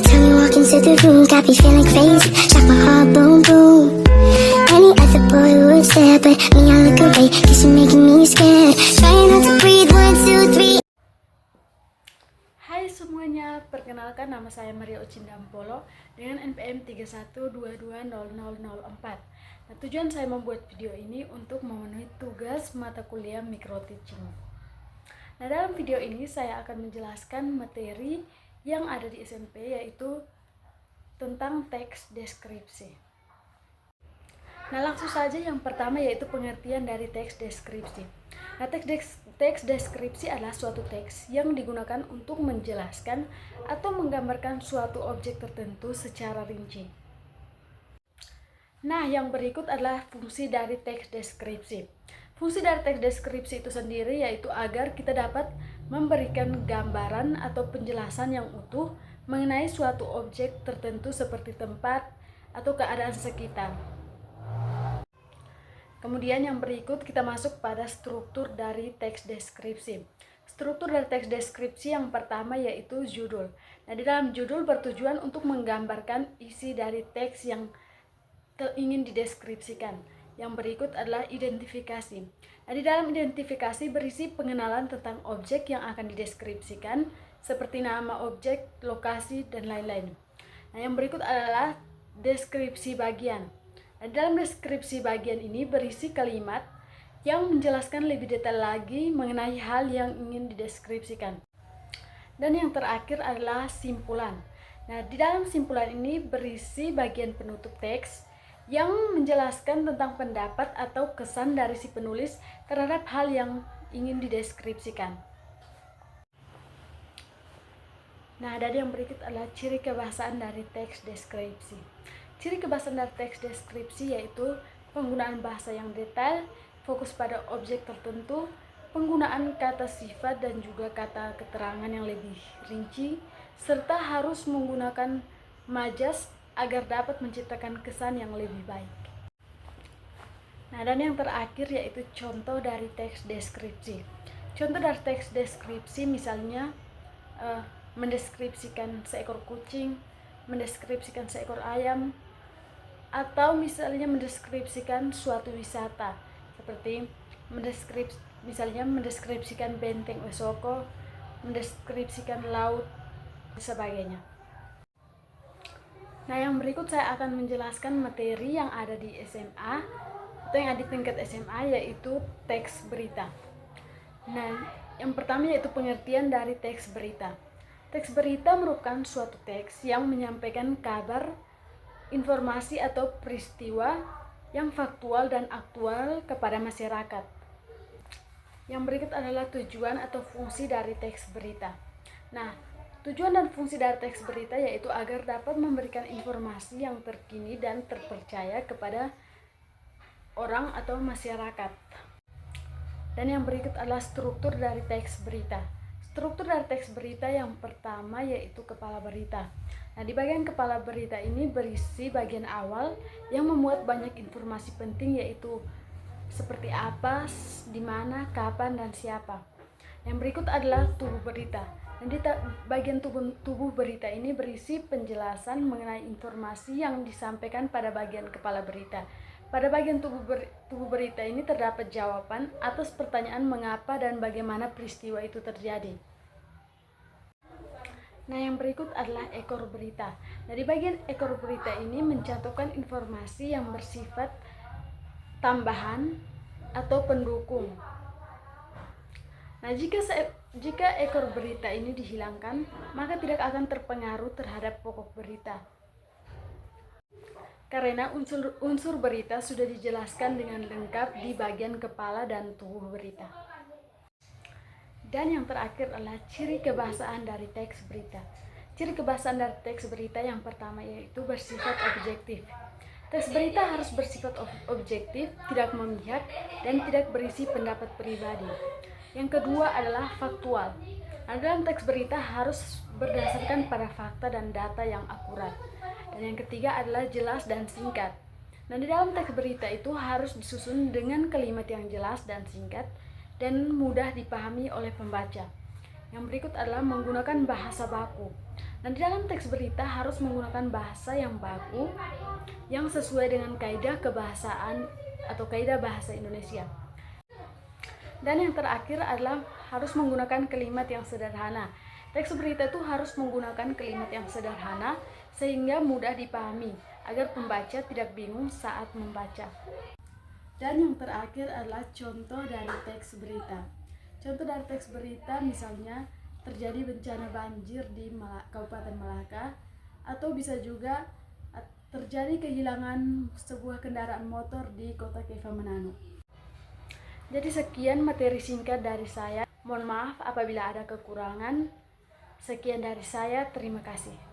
time you walk into the room, got me feeling crazy, shot my heart boom boom. Any other boy would stare, but me I look away, cause you're making me scared. Trying not to breathe, 1, 2, 3. Hai semuanya, perkenalkan nama saya Maria Ocindampolo dengan NPM 31220004. Nah, tujuan saya membuat video ini untuk memenuhi tugas mata kuliah micro teaching. Nah, dalam video ini saya akan menjelaskan materi yang ada di SMP, yaitu tentang teks deskripsi. Nah, langsung saja yang pertama yaitu pengertian dari teks deskripsi. Nah, teks deskripsi adalah suatu teks yang digunakan untuk menjelaskan atau menggambarkan suatu objek tertentu secara rinci. Nah, yang berikut adalah fungsi dari teks deskripsi. Fungsi dari teks deskripsi itu sendiri yaitu agar kita dapat memberikan gambaran atau penjelasan yang utuh mengenai suatu objek tertentu seperti tempat atau keadaan sekitar. Kemudian yang berikut kita masuk pada struktur dari teks deskripsi. Struktur dari teks deskripsi yang pertama yaitu judul. Nah, di dalam judul bertujuan untuk menggambarkan isi dari teks yang ingin dideskripsikan. Yang berikut adalah identifikasi. Nah, di dalam identifikasi berisi pengenalan tentang objek yang akan dideskripsikan seperti nama objek, lokasi, dan lain-lain. Nah, yang berikut adalah deskripsi bagian. Nah, dalam deskripsi bagian ini berisi kalimat yang menjelaskan lebih detail lagi mengenai hal yang ingin dideskripsikan. Dan yang terakhir adalah simpulan. Nah, di dalam simpulan ini berisi bagian penutup teks yang menjelaskan tentang pendapat atau kesan dari si penulis terhadap hal yang ingin dideskripsikan. Nah, dari yang berikut adalah ciri kebahasaan dari teks deskripsi. Ciri kebahasaan dari teks deskripsi yaitu penggunaan bahasa yang detail, fokus pada objek tertentu, penggunaan kata sifat dan juga kata keterangan yang lebih rinci, serta harus menggunakan majas agar dapat menciptakan kesan yang lebih baik. Nah, dan yang terakhir yaitu contoh dari teks deskripsi. Contoh dari teks deskripsi misalnya mendeskripsikan seekor kucing, mendeskripsikan seekor ayam, atau misalnya mendeskripsikan suatu wisata seperti mendeskripsikan benteng Osoko, mendeskripsikan laut, dan sebagainya. Nah, yang berikut saya akan menjelaskan materi yang ada di SMA atau yang ada di tingkat SMA yaitu teks berita. Nah, yang pertama yaitu pengertian dari teks berita. Teks berita merupakan suatu teks yang menyampaikan kabar, informasi atau peristiwa yang faktual dan aktual kepada masyarakat. Yang berikut adalah tujuan atau fungsi dari teks berita. Nah, tujuan dan fungsi dari teks berita yaitu agar dapat memberikan informasi yang terkini dan terpercaya kepada orang atau masyarakat. Dan yang berikut adalah struktur dari teks berita. Struktur dari teks berita yang pertama yaitu kepala berita. Nah, di bagian kepala berita ini berisi bagian awal yang memuat banyak informasi penting yaitu seperti apa, di mana, kapan, dan siapa. Yang berikut adalah tubuh berita. Dan di bagian tubuh berita ini berisi penjelasan mengenai informasi yang disampaikan pada bagian kepala berita. Pada bagian tubuh berita ini terdapat jawaban atas pertanyaan mengapa dan bagaimana peristiwa itu terjadi. Nah, yang berikut adalah ekor berita. Nah, di bagian ekor berita ini mencantumkan informasi yang bersifat tambahan atau pendukung. Nah, jika ekor berita ini dihilangkan, maka tidak akan terpengaruh terhadap pokok berita. Karena unsur berita sudah dijelaskan dengan lengkap di bagian kepala dan tubuh berita. Dan yang terakhir adalah ciri kebahasaan dari teks berita. Ciri kebahasaan dari teks berita yang pertama yaitu bersifat objektif. Teks berita harus bersifat objektif, tidak memihak, dan tidak berisi pendapat pribadi. Yang kedua adalah faktual. Nah, dalam teks berita harus berdasarkan pada fakta dan data yang akurat. Dan yang ketiga adalah jelas dan singkat. Nah, di dalam teks berita itu harus disusun dengan kalimat yang jelas dan singkat dan mudah dipahami oleh pembaca. Yang berikut adalah menggunakan bahasa baku. Dan di dalam teks berita harus menggunakan bahasa yang baku, yang sesuai dengan kaidah kebahasaan atau kaidah bahasa Indonesia. Dan yang terakhir adalah harus menggunakan kalimat yang sederhana. Teks berita itu harus menggunakan kalimat yang sederhana sehingga mudah dipahami agar pembaca tidak bingung saat membaca. Dan yang terakhir adalah contoh dari teks berita. Contoh dari teks berita misalnya terjadi bencana banjir di Kabupaten Malaka, atau bisa juga terjadi kehilangan sebuah kendaraan motor di Kota Keva Manado. Jadi sekian materi singkat dari saya. Mohon maaf apabila ada kekurangan. Sekian dari saya, terima kasih.